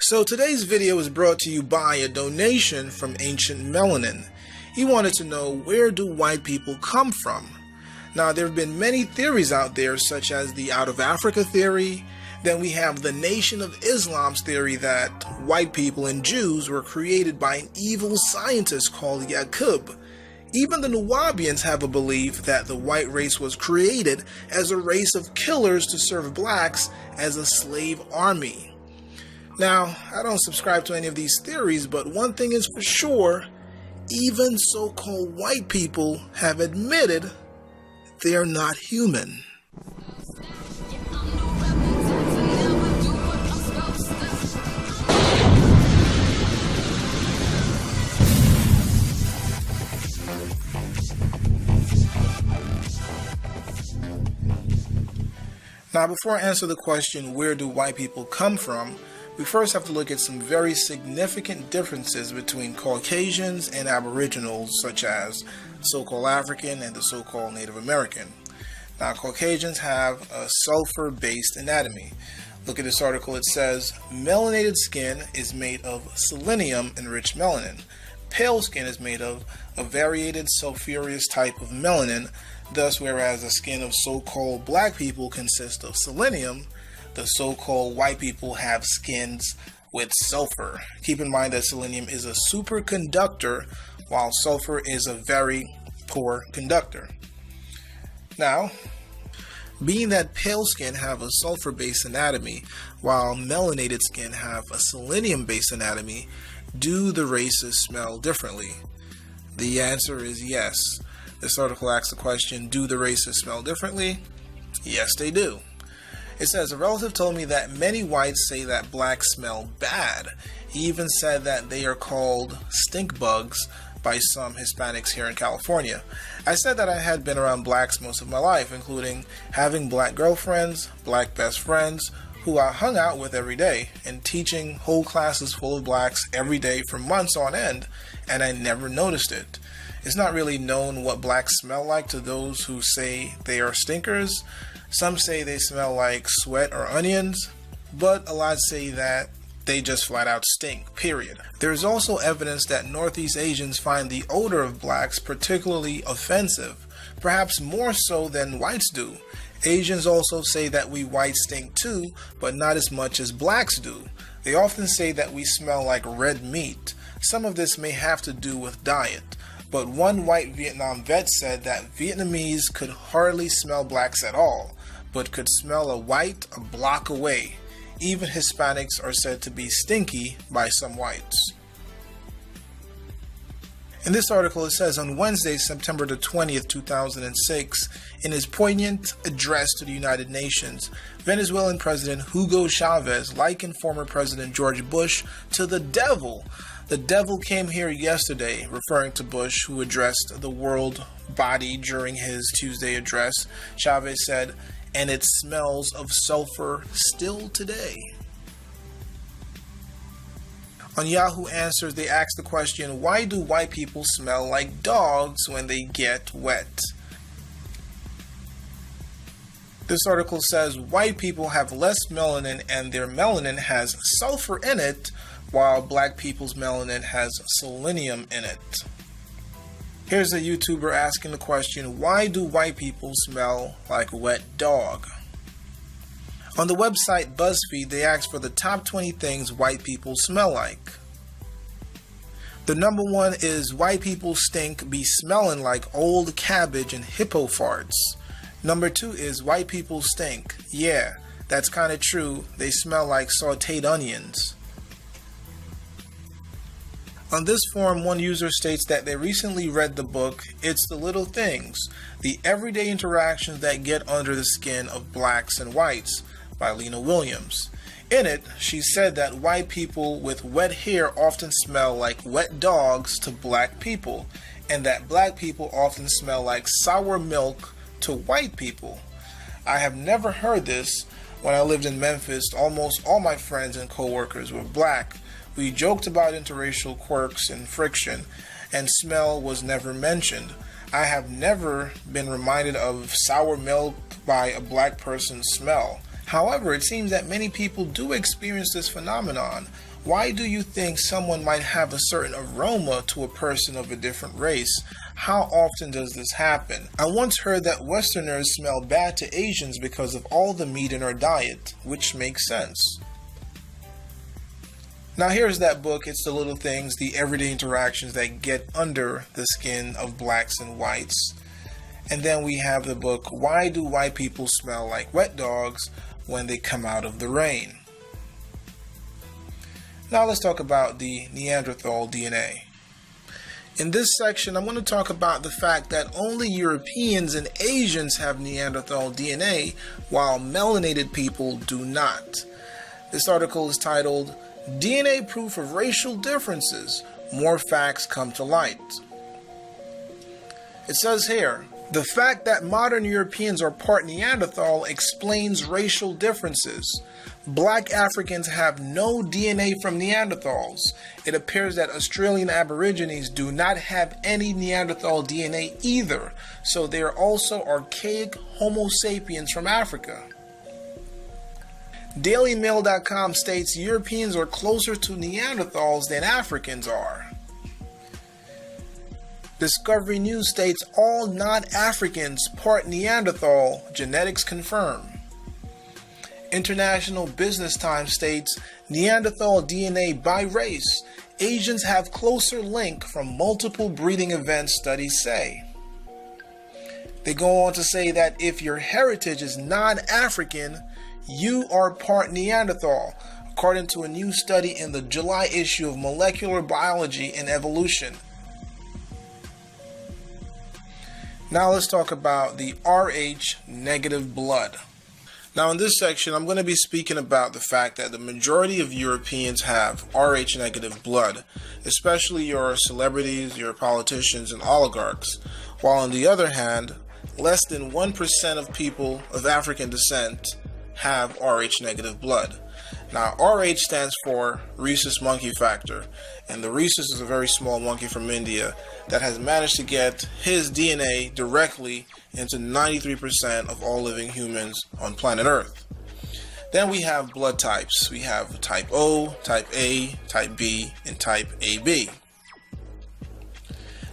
So today's video is brought to you by a donation from Ancient Melanin. He wanted to know, where do white people come from? Now, there have been many theories out there, such as the out of Africa theory. Then we have the Nation of Islam's theory that white people and Jews were created by an evil scientist called Yaqub. Even the Nuwabians have a belief that the white race was created as a race of killers to serve blacks as a slave army. Now, I don't subscribe to any of these theories, but one thing is for sure, even so-called white people have admitted they are not human. Now, before I answer the question, where do white people come from, we first have to look at some very significant differences between Caucasians and Aboriginals, such as so-called African and the so-called Native American. Now, Caucasians have a sulfur-based anatomy. Look at this article. It says, melanated skin is made of selenium-enriched melanin. Pale skin is made of a variated sulfurous type of melanin. Thus, whereas the skin of so-called black people consists of selenium, the so-called white people have skins with sulfur. Keep in mind that selenium is a superconductor, while sulfur is a very poor conductor. Now, being that pale skin have a sulfur-based anatomy, while melanated skin have a selenium-based anatomy, do the races smell differently? The answer is yes. This article asks the question, do the races smell differently? Yes, they do. It says, a relative told me that many whites say that blacks smell bad. He even said that they are called stink bugs by some Hispanics here in California. I said that I had been around blacks most of my life, including having black girlfriends, black best friends, who I hung out with every day, and teaching whole classes full of blacks every day for months on end, and I never noticed it. It's not really known what blacks smell like to those who say they are stinkers. Some say they smell like sweat or onions, but a lot say that they just flat out stink, period. There is also evidence that Northeast Asians find the odor of blacks particularly offensive, perhaps more so than whites do. Asians also say that we whites stink too, but not as much as blacks do. They often say that we smell like red meat. Some of this may have to do with diet. But one white Vietnam vet said that Vietnamese could hardly smell blacks at all, but could smell a white a block away. Even Hispanics are said to be stinky by some whites. In this article, it says, on Wednesday, September the 20th, 2006, in his poignant address to the United Nations, Venezuelan President Hugo Chavez likened former President George Bush to the devil. The devil came here yesterday, referring to Bush, who addressed the world body during his Tuesday address. Chavez said, and it smells of sulfur still today. On Yahoo Answers, they asked the question, why do white people smell like dogs when they get wet? This article says white people have less melanin and their melanin has sulfur in it, while black people's melanin has selenium in it. Here's a YouTuber asking the question, why do white people smell like a wet dog? On the website BuzzFeed, they asked for the top 20 things white people smell like. The number one is white people stink be smelling like old cabbage and hippo farts. Number two is white people stink. Yeah, that's kind of true. They smell like sauteed onions. On this forum, one user states that they recently read the book, It's the Little Things, The Everyday Interactions That Get Under the Skin of Blacks and Whites by Lena Williams. In it, she said that white people with wet hair often smell like wet dogs to black people, and that black people often smell like sour milk to white people. I have never heard this. When I lived in Memphis, almost all my friends and co-workers were black. We joked about interracial quirks and friction, and smell was never mentioned. I have never been reminded of sour milk by a black person's smell. However, it seems that many people do experience this phenomenon. Why do you think someone might have a certain aroma to a person of a different race? How often does this happen? I once heard that Westerners smell bad to Asians because of all the meat in our diet, which makes sense. Now here's that book. It's the little things, the everyday interactions that get under the skin of blacks and whites. And then we have the book, Why Do White People Smell Like Wet Dogs When They Come Out of the Rain? Now let's talk about the Neanderthal DNA. In this section, I'm going to talk about the fact that only Europeans and Asians have Neanderthal DNA, while melanated people do not. This article is titled, DNA Proof of Racial Differences, More Facts Come to Light. It says here, the fact that modern Europeans are part Neanderthal explains racial differences. Black Africans have no DNA from Neanderthals. It appears that Australian Aborigines do not have any Neanderthal DNA either, so they are also archaic Homo sapiens from Africa. DailyMail.com states Europeans are closer to Neanderthals than Africans are. Discovery News states all non-Africans part Neanderthal, genetics confirm. International Business Times states Neanderthal DNA by race. Asians have closer link from multiple breeding events, studies say. They go on to say that if your heritage is non-African, you are part Neanderthal, according to a new study in the July issue of Molecular Biology and Evolution. Now let's talk about the Rh negative blood. Now in this section, I'm going to be speaking about the fact that the majority of Europeans have Rh negative blood, especially your celebrities, your politicians, and oligarchs, while on the other hand, less than 1% of people of African descent have Rh negative blood. Now Rh stands for rhesus monkey factor, and the rhesus is a very small monkey from India that has managed to get his DNA directly into 93% of all living humans on planet Earth. Then we have blood types. We have type O, type A, type B, and type AB.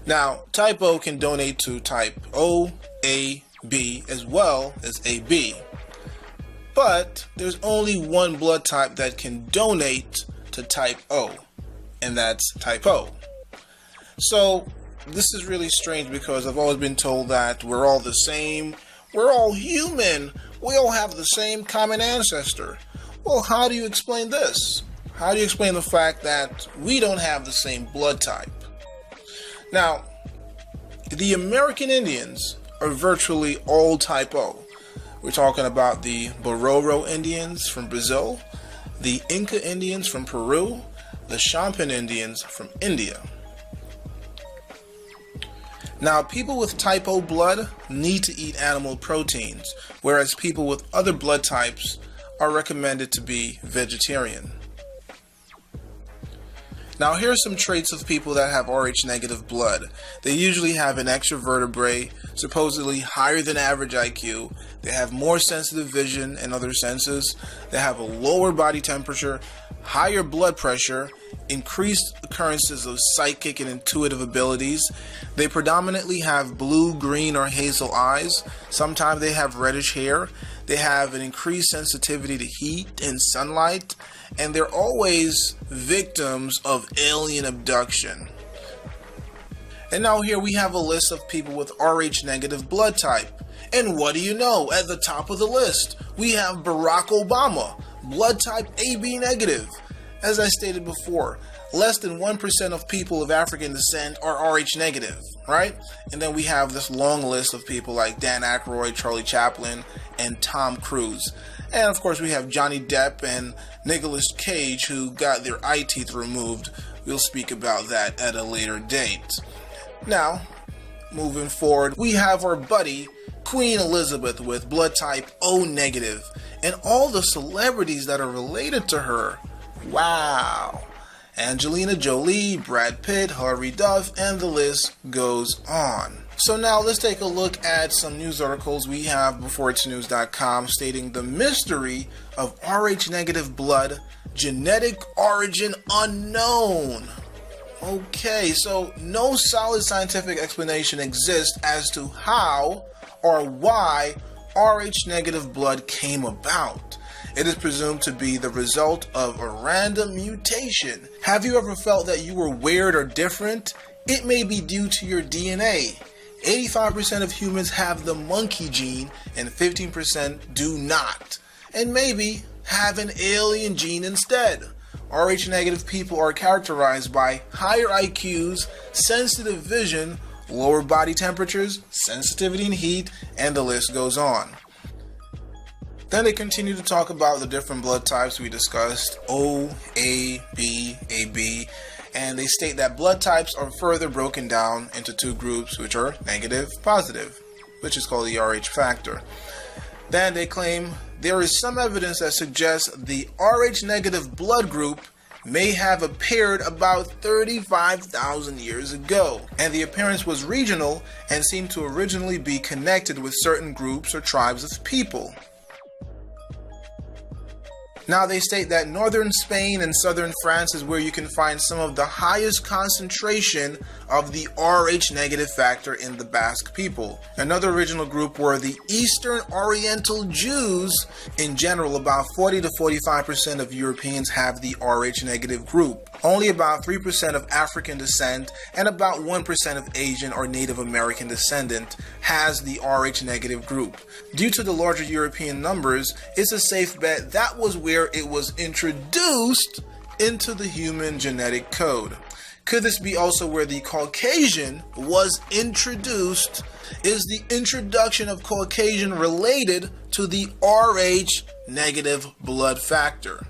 Now, type O can donate to type O, A, B, as well as AB. But there's only one blood type that can donate to type O, and that's type O. So this is really strange because I've always been told that we're all the same, we're all human, we all have the same common ancestor. Well, how do you explain this? How do you explain the fact that we don't have the same blood type? Now, the American Indians are virtually all type O. We're talking about the Bororo Indians from Brazil, the Inca Indians from Peru, the Champagne Indians from India. Now, people with type O blood need to eat animal proteins, whereas people with other blood types are recommended to be vegetarian. Now, here are some traits of people that have Rh negative blood. They usually have an extra vertebrae, supposedly higher than average IQ. They have more sensitive vision and other senses. They have a lower body temperature, higher blood pressure, increased occurrences of psychic and intuitive abilities. They predominantly have blue, green, or hazel eyes. Sometimes they have reddish hair. They have an increased sensitivity to heat and sunlight. And they're always victims of alien abduction. And now here we have a list of people with Rh negative blood type. And what do you know? At the top of the list, we have Barack Obama, blood type AB negative. As I stated before, less than 1% of people of African descent are Rh negative, right? And then we have this long list of people like Dan Aykroyd, Charlie Chaplin, and Tom Cruise. And of course we have Johnny Depp and Nicolas Cage who got their eye teeth removed. We'll speak about that at a later date. Now, moving forward, we have our buddy Queen Elizabeth with blood type O negative, and all the celebrities that are related to her. Wow. Angelina Jolie, Brad Pitt, Hilary Duff, and the list goes on. So now let's take a look at some news articles we have beforeitsnews.com stating the mystery of Rh negative blood Genetic origin unknown. Okay, so no solid scientific explanation exists as to how or why Rh negative blood came about. It is presumed to be the result of a random mutation. Have you ever felt that you were weird or different? It may be due to your DNA. 85% of humans have the monkey gene and 15% do not, and maybe have an alien gene instead. Rh negative people are characterized by higher IQs, sensitive vision, lower body temperatures, sensitivity in heat, and the list goes on. Then they continue to talk about the different blood types we discussed, O, A, B, AB, and they state that blood types are further broken down into two groups, which are negative, positive, which is called the Rh factor. Then they claim there is some evidence that suggests the Rh negative blood group may have appeared about 35,000 years ago, and the appearance was regional and seemed to originally be connected with certain groups or tribes of people. Now they state that northern Spain and southern France is where you can find some of the highest concentration of the Rh negative factor in the Basque people. Another original group were the Eastern Oriental Jews. In general, about 40 to 45% of Europeans have the Rh negative group. Only about 3% of African descent and about 1% of Asian or Native American descendant has the Rh negative group. Due to the larger European numbers, it's a safe bet that was where it was introduced into the human genetic code. Could this be also where the Caucasian was introduced? Is the introduction of Caucasian related to the Rh negative blood factor?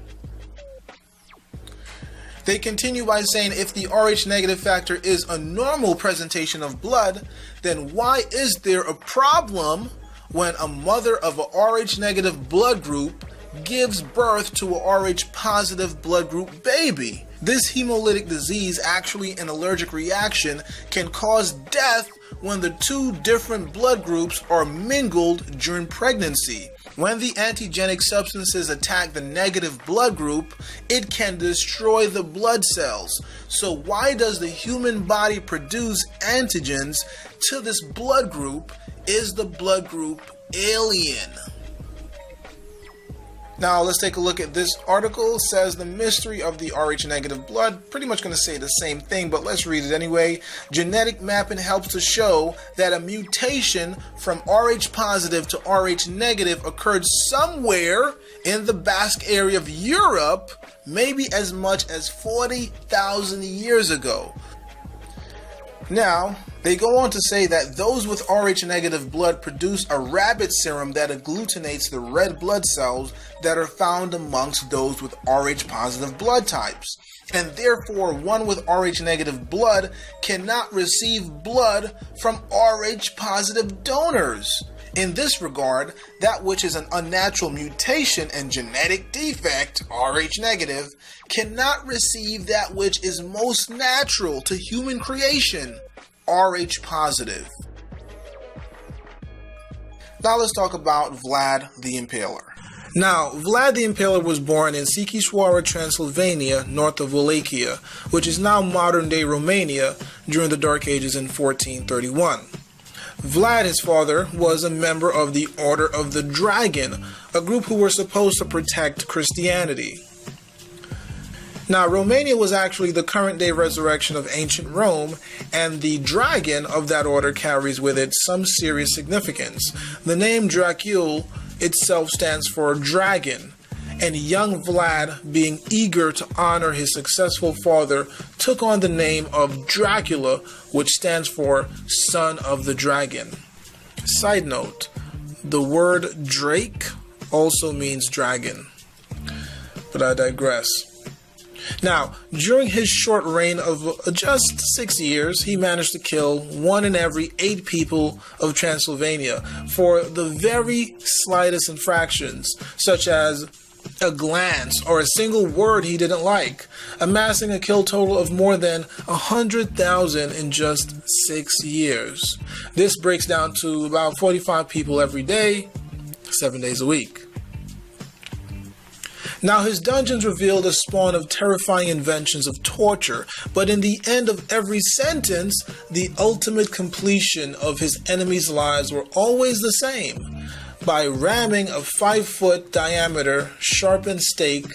They continue by saying if the Rh negative factor is a normal presentation of blood, then why is there a problem when a mother of a Rh negative blood group gives birth to a Rh positive blood group baby? This hemolytic disease, actually an allergic reaction, can cause death when the two different blood groups are mingled during pregnancy. When the antigenic substances attack the negative blood group, it can destroy the blood cells. So why does the human body produce antigens to this blood group? Is the blood group alien? Now let's take a look at this article. It says the mystery of the Rh negative blood. Pretty much going to say the same thing, but let's read it anyway. Genetic mapping helps to show that a mutation from Rh positive to Rh negative occurred somewhere in the Basque area of Europe, maybe as much as 40,000 years ago. Now, they go on to say that those with Rh negative blood produce a rabbit serum that agglutinates the red blood cells that are found amongst those with Rh positive blood types. And therefore, one with Rh negative blood cannot receive blood from Rh positive donors. In this regard, that which is an unnatural mutation and genetic defect, Rh negative, cannot receive that which is most natural to human creation, Rh positive. Now let's talk about Vlad the Impaler. Now, Vlad the Impaler was born in Sighisoara, Transylvania, north of Wallachia, which is now modern-day Romania, during the Dark Ages in 1431. Vlad, his father, was a member of the Order of the Dragon, a group who were supposed to protect Christianity. Now, Romania was actually the current-day resurrection of ancient Rome, and the dragon of that order carries with it some serious significance. The name Dracul itself stands for dragon, and young Vlad, being eager to honor his successful father, took on the name of Dracula, which stands for son of the dragon. Side note, the word Drake also means dragon, but I digress. Now, during his short reign of just 6 years, he managed to kill 1 in every 8 people of Transylvania for the very slightest infractions, such as a glance or a single word he didn't like, amassing a kill total of more than 100,000 in just 6 years. This breaks down to about 45 people every day, 7 days a week. Now, his dungeons revealed a spawn of terrifying inventions of torture, but in the end of every sentence, the ultimate completion of his enemies' lives were always the same, by ramming a 5-foot diameter sharpened stake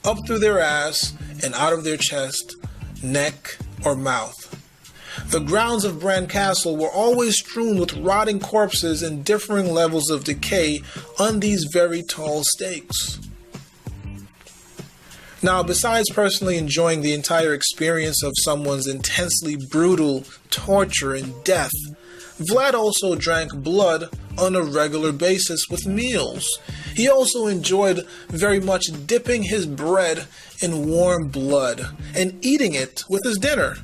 up through their ass and out of their chest, neck, or mouth. The grounds of Bran Castle were always strewn with rotting corpses in differing levels of decay on these very tall stakes. Now, besides personally enjoying the entire experience of someone's intensely brutal torture and death, Vlad also drank blood on a regular basis with meals. He also enjoyed very much dipping his bread in warm blood and eating it with his dinner,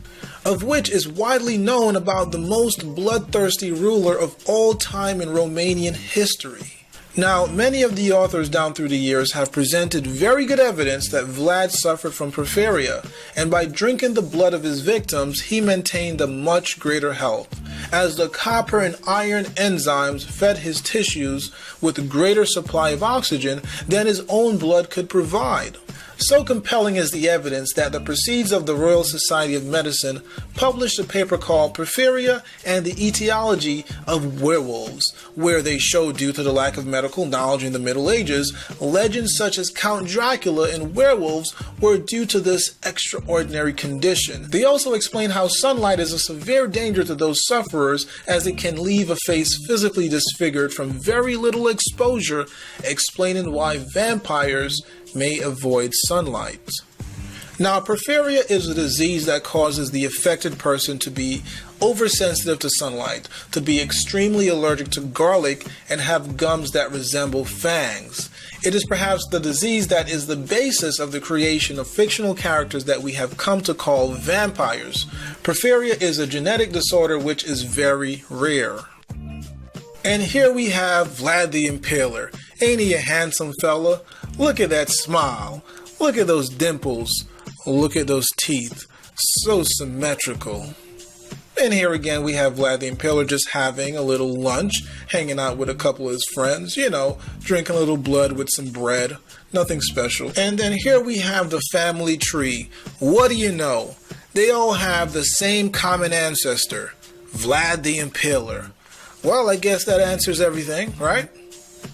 of which is widely known about the most bloodthirsty ruler of all time in Romanian history. Now, many of the authors down through the years have presented very good evidence that Vlad suffered from porphyria, and by drinking the blood of his victims, he maintained a much greater health, as the copper and iron enzymes fed his tissues with a greater supply of oxygen than his own blood could provide. So compelling is the evidence that the Proceeds of the Royal Society of Medicine published a paper called Porphyria and the Etiology of Werewolves, where they show, due to the lack of medical knowledge in the Middle Ages, legends such as Count Dracula and werewolves were due to this extraordinary condition. They also explain how sunlight is a severe danger to those sufferers, as it can leave a face physically disfigured from very little exposure, explaining why vampires may avoid sunlight. Now, porphyria is a disease that causes the affected person to be oversensitive to sunlight, to be extremely allergic to garlic, and have gums that resemble fangs. It is perhaps the disease that is the basis of the creation of fictional characters that we have come to call vampires. Porphyria is a genetic disorder which is very rare. And here we have Vlad the Impaler. Ain't he a handsome fella? Look at that smile. Look at those dimples. Look at those teeth. So symmetrical. And here again we have Vlad the Impaler just having a little lunch, hanging out with a couple of his friends, drinking a little blood with some bread. Nothing special. And then here we have the family tree. What do you know? They all have the same common ancestor, Vlad the Impaler. Well, I guess that answers everything, right?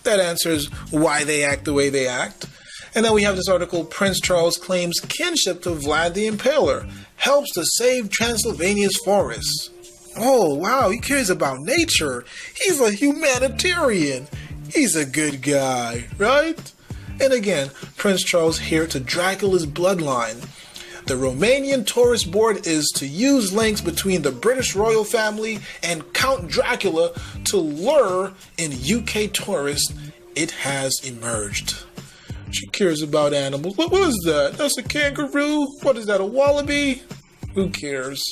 That answers why they act the way they act. And then we have this article, Prince Charles claims kinship to Vlad the Impaler, helps to save Transylvania's forests. Oh, wow, he cares about nature. He's a humanitarian. He's a good guy, right? And again, Prince Charles here to Dracula's bloodline. The Romanian Tourist Board is to use links between the British royal family and Count Dracula to lure in UK tourists. It has emerged. She cares about animals. What was that? That's a kangaroo? What is that, a wallaby? Who cares?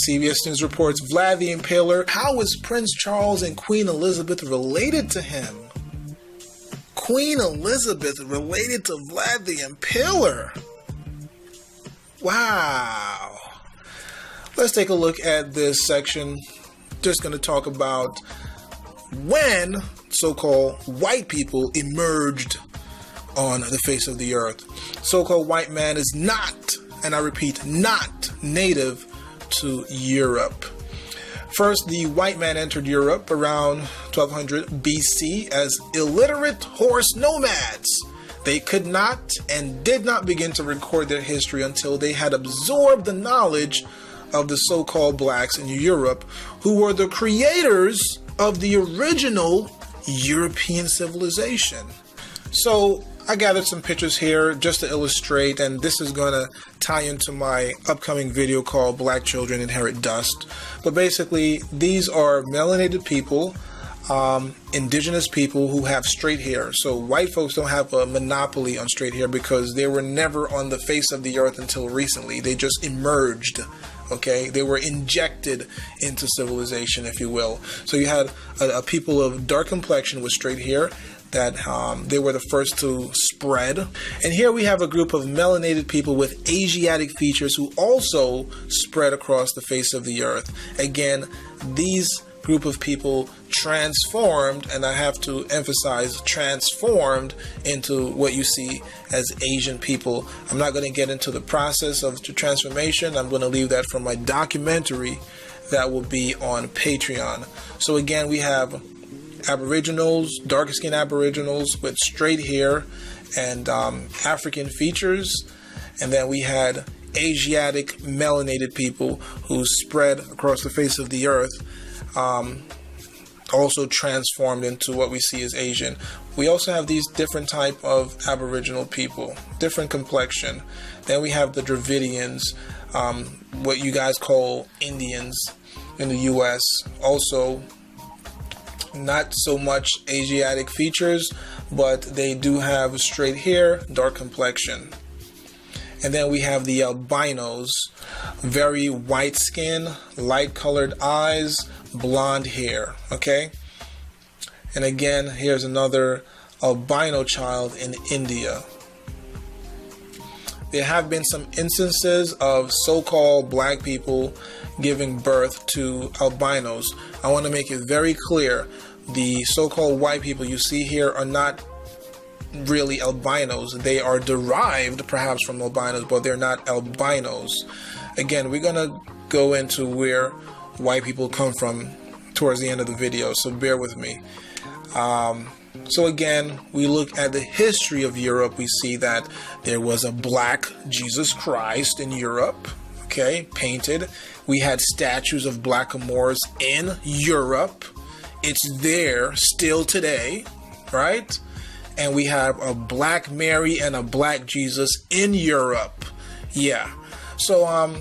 CBS News reports Vlad the Impaler. How is Prince Charles and Queen Elizabeth related to him? Queen Elizabeth related to Vlad the Impaler? Wow. Let's take a look at this section. Just going to talk about when so-called white people emerged on the face of the earth. So-called white man is not, and I repeat, not native to Europe. First, the white man entered Europe around 1200 BC as illiterate horse nomads. They could not and did not begin to record their history until they had absorbed the knowledge of the so-called blacks in Europe, who were the creators of the original European civilization. So I gathered some pictures here just to illustrate, and this is going to tie into my upcoming video called Black Children Inherit Dust. But basically, these are melanated people, indigenous people who have straight hair. So white folks don't have a monopoly on straight hair because they were never on the face of the earth until recently. They just emerged. Okay, they were injected into civilization, if you will. So you had a people of dark complexion with straight hair that they were the first to spread. And here we have a group of melanated people with Asiatic features who also spread across the face of the earth. Again, these group of people transformed, and I have to emphasize transformed, into what you see as Asian people. I'm not going to get into the process of the transformation. I'm going to leave that for my documentary that will be on Patreon. So again, we have Aboriginals, dark-skinned Aboriginals with straight hair and African features, and then we had Asiatic melanated people who spread across the face of the earth, also transformed into what we see as Asian. We also have these different type of Aboriginal people, different complexion. Then we have the Dravidians, what you guys call Indians in the US, also not so much Asiatic features, but they do have straight hair, dark complexion. And then we have the albinos, very white skin, light colored eyes, blonde hair, okay? And again, here's another albino child in India. There have been some instances of so-called black people giving birth to albinos. I want to make it very clear, the so-called white people you see here are not really albinos. They are derived perhaps from albinos, but they're not albinos. Again, we're going to go into where white people come from towards the end of the video, so bear with me. So again, we look at the history of Europe. We see that there was a black Jesus Christ in Europe, okay, painted. We had statues of blackamoors in Europe. It's there still today, right? And we have a black Mary and a black Jesus in Europe. Yeah. So,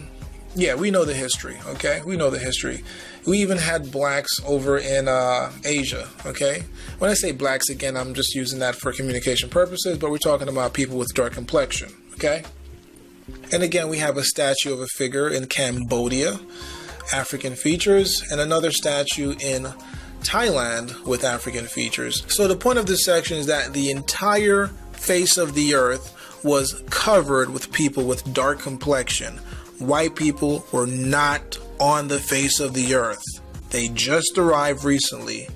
yeah, we know the history, okay? We know the history. We even had blacks over in Asia, okay? When I say blacks, again, I'm just using that for communication purposes, but we're talking about people with dark complexion, okay? And again, we have a statue of a figure in Cambodia, African features, and another statue in Thailand with African features. So the point of this section is that the entire face of the earth was covered with people with dark complexion. White people were not on the face of the earth. They just arrived recently.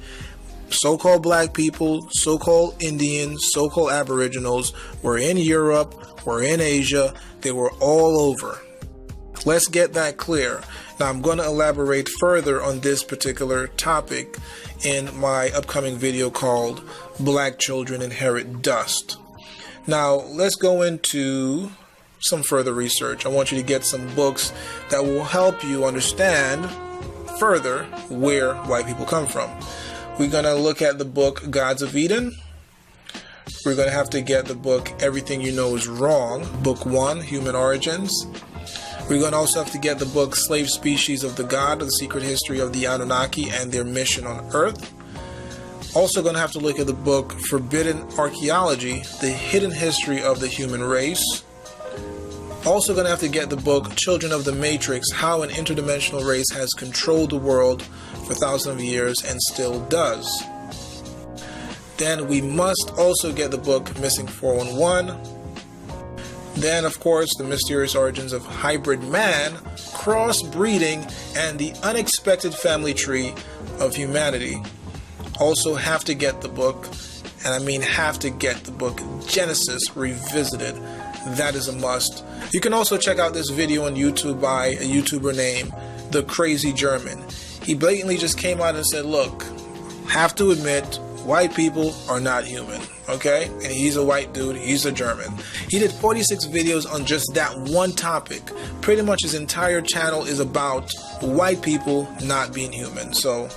So-called black people, so-called Indians, so-called Aboriginals were in Europe, were in Asia. They were all over. Let's get that clear. Now, I'm going to elaborate further on this particular topic in my upcoming video called Black Children Inherit Dust. Now, let's go into some further research. I want you to get some books that will help you understand further where white people come from. We're going to look at the book Gods of Eden. We're going to have to get the book Everything You Know Is Wrong, Book 1, Human Origins. We're going to also have to get the book Slave Species of the God, The Secret History of the Anunnaki and Their Mission on Earth. Also going to have to look at the book Forbidden Archaeology, The Hidden History of the Human Race. Also going to have to get the book Children of the Matrix, How an Interdimensional Race Has Controlled the World for Thousands of Years and Still Does. Then we must also get the book Missing 411. Then, of course, The Mysterious Origins of Hybrid Man, Crossbreeding, and the Unexpected Family Tree of Humanity. Also have to get the book, and I mean have to get the book Genesis Revisited. That is a must. You can also check out this video on YouTube by a YouTuber named The Crazy German. He blatantly just came out and said, look, have to admit, white people are not human, okay? And he's a white dude, he's a German. He did 46 videos on just that one topic. Pretty much his entire channel is about white people not being human. So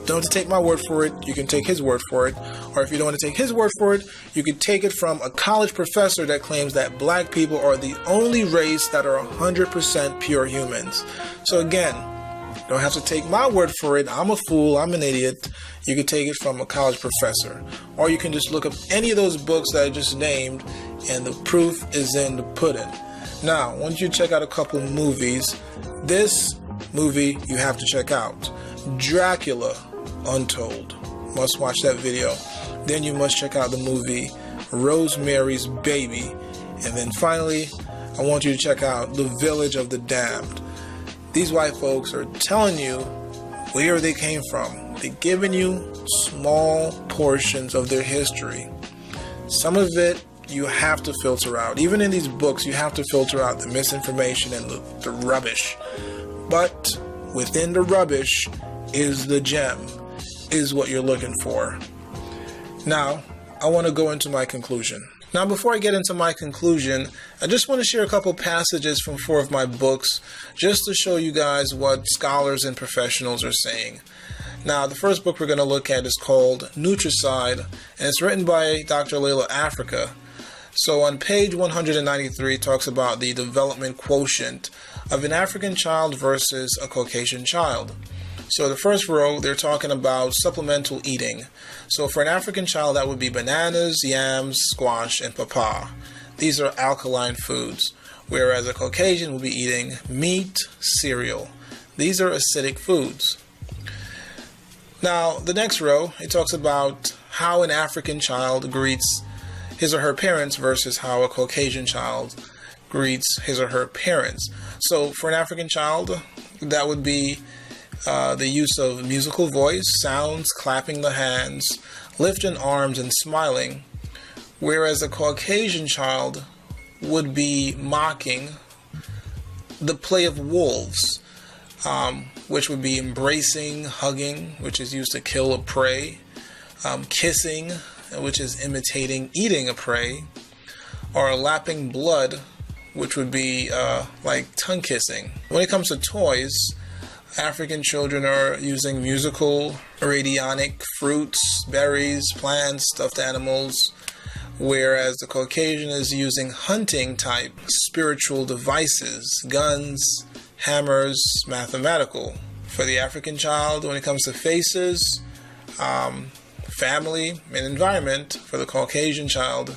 don't have to take my word for it, you can take his word for it. Or if you don't want to take his word for it, you can take it from a college professor that claims that black people are the only race that are 100% pure humans. So again, don't have to take my word for it. I'm a fool, I'm an idiot. You can take it from a college professor. Or you can just look up any of those books that I just named, and the proof is in the pudding. Now, once you check out a couple movies, this movie you have to check out. Dracula Untold. Must watch that video. Then you must check out the movie Rosemary's Baby. And then finally, I want you to check out The Village of the Damned. These white folks are telling you where they came from, They're giving you small portions of their history. Some of it you have to filter out. Even in these books, you have to filter out the misinformation and the rubbish. But within the rubbish is the gem, is what you're looking for. Now, I want to go into my conclusion. Now, before I get into my conclusion, I just want to share a couple passages from 4 of my books, just to show you guys what scholars and professionals are saying. Now, the first book we're going to look at is called Nutricide, and it's written by Dr. Layla Africa. So on page 193, it talks about the development quotient of an African child versus a Caucasian child. So the first row, they're talking about supplemental eating. So for an African child, that would be bananas, yams, squash, and pawpaw. These are alkaline foods, whereas a Caucasian will be eating meat, cereal. These are acidic foods. Now, the next row, it talks about how an African child greets his or her parents versus how a Caucasian child greets his or her parents. So for an African child, that would be the use of musical voice, sounds, clapping the hands, lifting arms, and smiling, whereas a Caucasian child would be mocking the play of wolves, which would be embracing, hugging, which is used to kill a prey, kissing, which is imitating eating a prey, or lapping blood, which would be like tongue kissing. When it comes to toys, African children are using musical, radionic fruits, berries, plants, stuffed animals, whereas the Caucasian is using hunting type spiritual devices, guns, hammers, mathematical. For the African child, when it comes to faces, family, and environment, for the Caucasian child,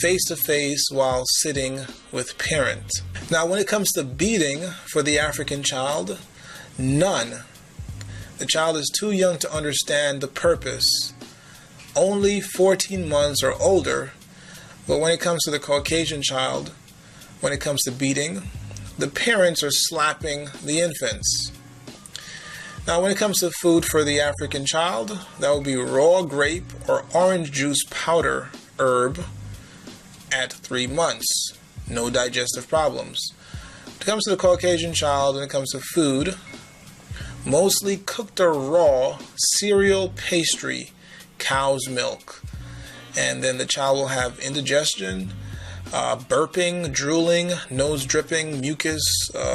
face-to-face while sitting with parent. Now, when it comes to beating, for the African child, none. The child is too young to understand the purpose. Only 14 months or older. But when it comes to the Caucasian child, when it comes to beating, the parents are slapping the infants. Now, when it comes to food for the African child, that would be raw grape or orange juice powder herb at 3 months. No digestive problems. When it comes to the Caucasian child, when it comes to food, mostly cooked or raw cereal, pastry, cow's milk. And then the child will have indigestion, burping, drooling, nose dripping, mucus,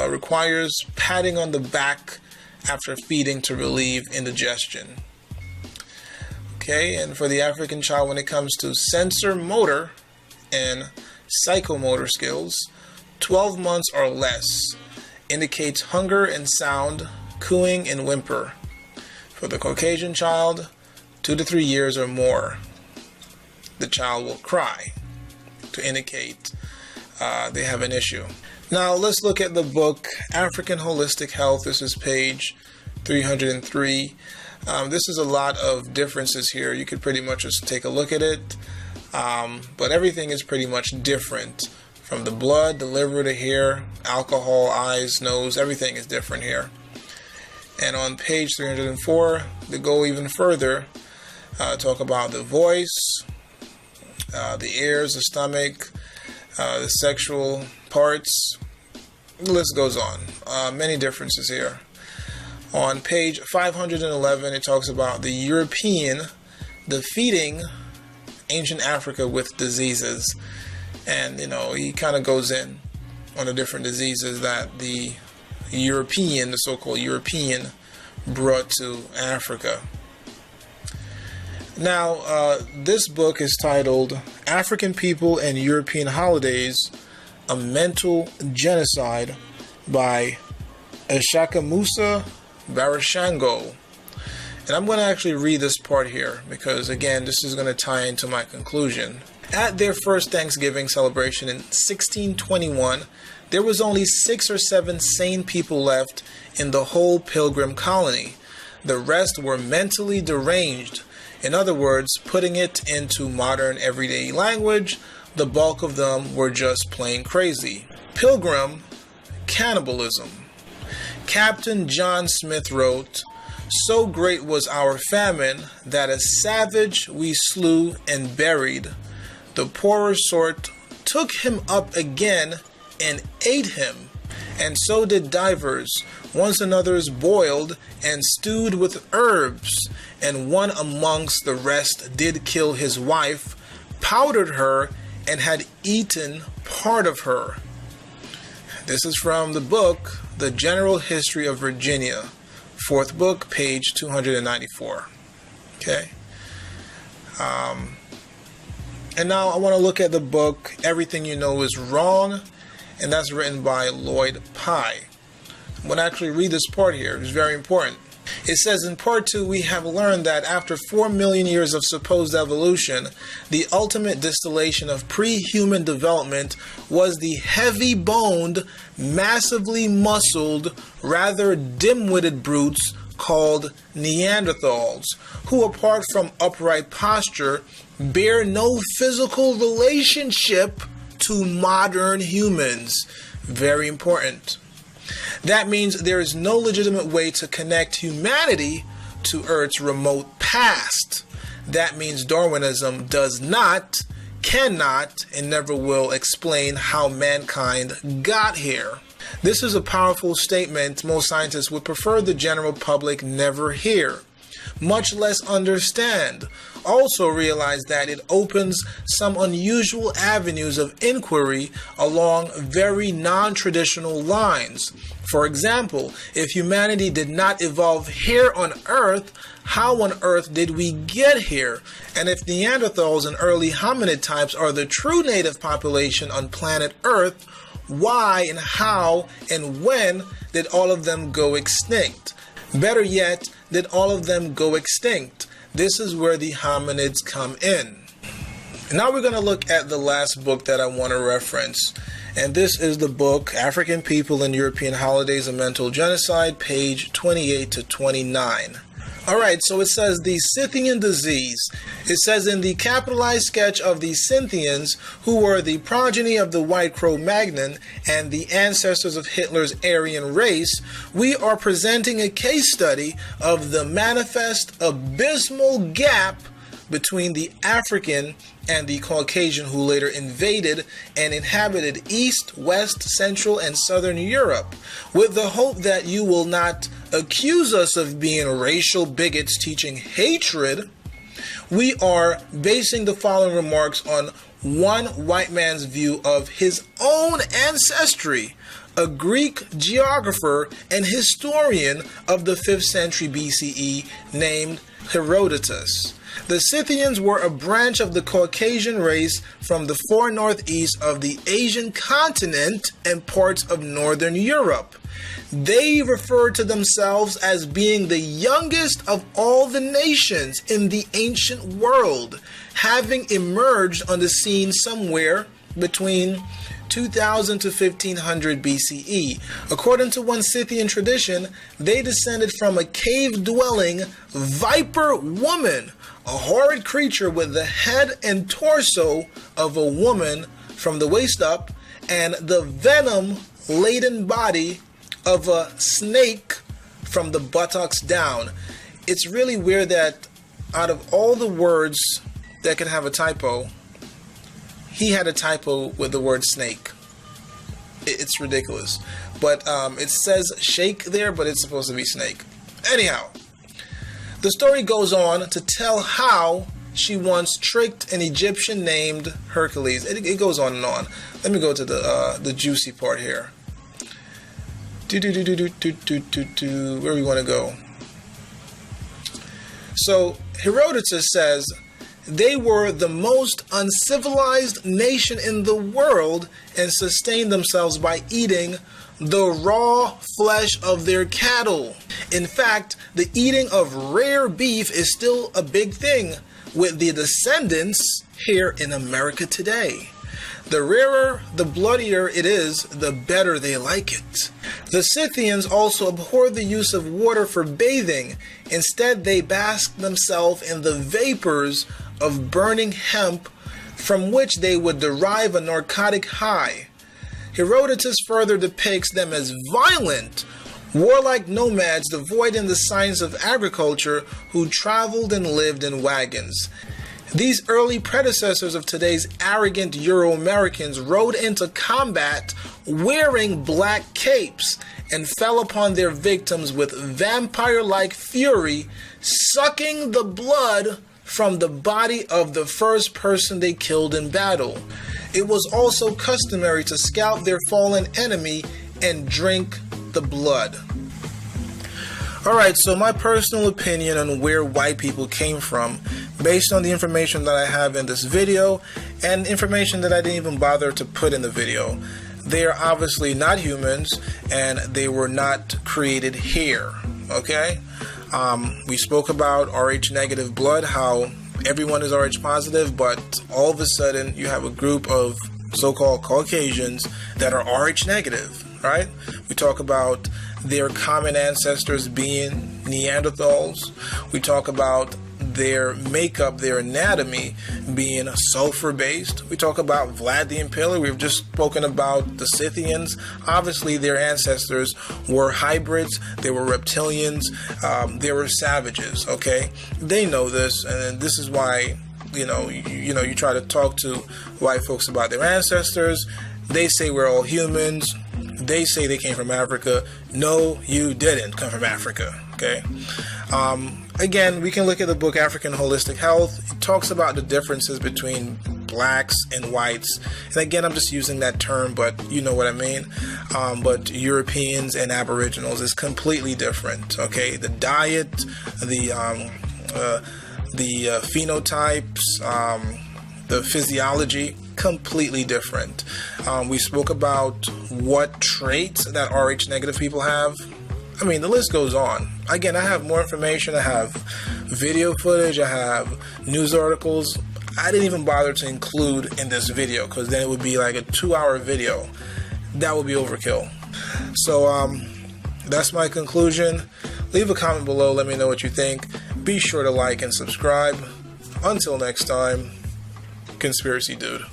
requires patting on the back after feeding to relieve indigestion. Okay, and for the African child, when it comes to sensor motor and psychomotor skills, 12 months or less indicates hunger and sound, cooing and whimper. For the Caucasian child, 2 to 3 years or more, the child will cry to indicate they have an issue. Now let's look at the book African Holistic Health. This is page 303. This is a lot of differences here. You could pretty much just take a look at it, but everything is pretty much different. From the blood, the liver, the hair, alcohol, eyes, nose, everything is different here. And on page 304, they go even further, talk about the voice, the ears, the stomach, the sexual parts. The list goes on. Many differences here. On page 511, it talks about the European defeating ancient Africa with diseases. And, he kind of goes in on the different diseases that the European, the so-called European, brought to Africa. Now, this book is titled African People and European Holidays, A Mental Genocide by Ishaka Musa Barashango. And I'm going to actually read this part here because, again, this is going to tie into my conclusion. At their first Thanksgiving celebration in 1621, there was only 6 or 7 sane people left in the whole Pilgrim colony. The rest were mentally deranged. In other words, putting it into modern everyday language, the bulk of them were just plain crazy. Pilgrim cannibalism. Captain John Smith wrote, So great was our famine that a savage we slew and buried. The poorer sort took him up again and ate him, and so did divers. Once another's boiled and stewed with herbs, and one amongst the rest did kill his wife, powdered her, and had eaten part of her. This is from the book, The General History of Virginia, 4th book, page 294. Okay? And now I want to look at the book, Everything You Know Is Wrong, and that's written by Lloyd Pye. I'm going to actually read this part here. It's very important. It says in part 2, we have learned that after 4 million years of supposed evolution, the ultimate distillation of pre-human development was the heavy-boned, massively muscled, rather dim-witted brutes called Neanderthals, who apart from upright posture, bear no physical relationship to modern humans. Very important. That means there is no legitimate way to connect humanity to Earth's remote past. That means Darwinism does not, cannot, and never will explain how mankind got here. This is a powerful statement most scientists would prefer the general public never hear, much less understand. Also realize that it opens some unusual avenues of inquiry along very non-traditional lines. For example, if humanity did not evolve here on Earth, how on earth did we get here? And if Neanderthals and early hominid types are the true native population on planet Earth, why and how and when did all of them go extinct? Better yet, did all of them go extinct? This is where the hominids come in. Now we're going to look at the last book that I want to reference. And this is the book, African People and European Holidays and Mental Genocide, page 28 to 29. Alright, so it says the Scythian disease. It says in the capitalized sketch of the Scythians, who were the progeny of the white Cro-Magnon and the ancestors of Hitler's Aryan race, we are presenting a case study of the manifest abysmal gap between the African and the Caucasian who later invaded and inhabited East, West, Central, and Southern Europe, with the hope that you will not accuse us of being racial bigots teaching hatred. We are basing the following remarks on one white man's view of his own ancestry, a Greek geographer and historian of the 5th century BCE named Herodotus. The Scythians were a branch of the Caucasian race from the far northeast of the Asian continent and parts of northern Europe. They referred to themselves as being the youngest of all the nations in the ancient world, having emerged on the scene somewhere between 2000 to 1500 BCE. According to one Scythian tradition, they descended from a cave-dwelling viper woman, a horrid creature with the head and torso of a woman from the waist up and the venom-laden body of a snake from the buttocks down. It's really weird that out of all the words that can have a typo, he had a typo with the word snake. It's ridiculous. But it says shake there, but it's supposed to be snake. Anyhow, the story goes on to tell how she once tricked an Egyptian named Hercules. It goes on and on. Let me go to the juicy part here. Where we want to go? So Herodotus says they were the most uncivilized nation in the world and sustained themselves by eating the raw flesh of their cattle. In fact, the eating of rare beef is still a big thing with the descendants here in America today. The rarer, the bloodier it is, the better they like it. The Scythians also abhorred the use of water for bathing. Instead, they basked themselves in the vapors of burning hemp, from which they would derive a narcotic high. Herodotus further depicts them as violent, warlike nomads devoid in the science of agriculture who traveled and lived in wagons. These early predecessors of today's arrogant Euro-Americans rode into combat wearing black capes and fell upon their victims with vampire-like fury, sucking the blood from the body of the first person they killed in battle. It was also customary to scalp their fallen enemy and drink the blood. Alright, so my personal opinion on where white people came from, based on the information that I have in this video, and information that I didn't even bother to put in the video. They are obviously not humans, and they were not created here, okay? We spoke about Rh negative blood, how everyone is Rh positive, but all of a sudden you have a group of so-called Caucasians that are Rh negative, right? We talk about their common ancestors being Neanderthals. We talk about their makeup, their anatomy being sulfur-based. We talk about Vlad the Impaler. We've just spoken about the Scythians. Obviously, their ancestors were hybrids. They were reptilians. They were savages, okay? They know this, and this is why, you try to talk to white folks about their ancestors. They say we're all humans. They say they came from Africa. No, you didn't come from Africa, okay? Again, we can look at the book African Holistic Health. It talks about the differences between blacks and whites. And again, I'm just using that term, but you know what I mean. But Europeans and Aboriginals is completely different, okay? The diet, the phenotypes, the physiology, completely different. We spoke about what traits that Rh negative people have. I mean, the list goes on. Again, I have more information. I have video footage. I have news articles. I didn't even bother to include in this video because then it would be like a 2-hour video. That would be overkill. So that's my conclusion. Leave a comment below. Let me know what you think. Be sure to like and subscribe. Until next time, Conspiracy Dude.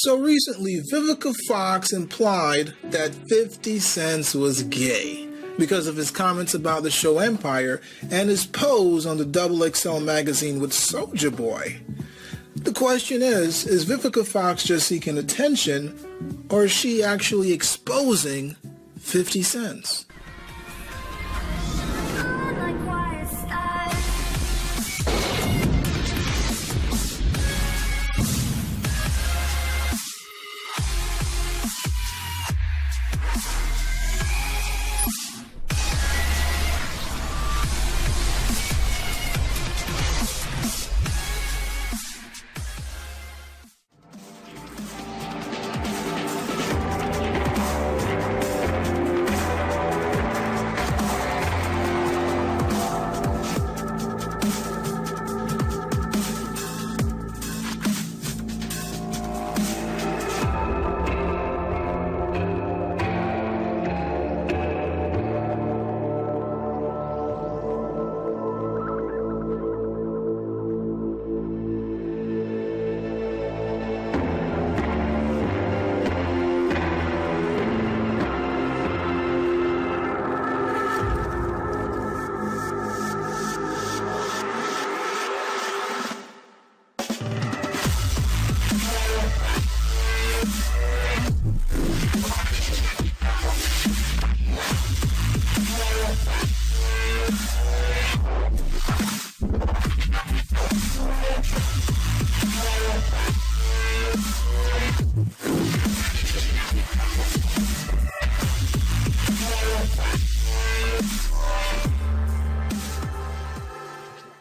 So recently, Vivica Fox implied that 50 Cent was gay because of his comments about the show Empire and his pose on the XXL magazine with Soulja Boy. The question is Vivica Fox just seeking attention, or is she actually exposing 50 Cent?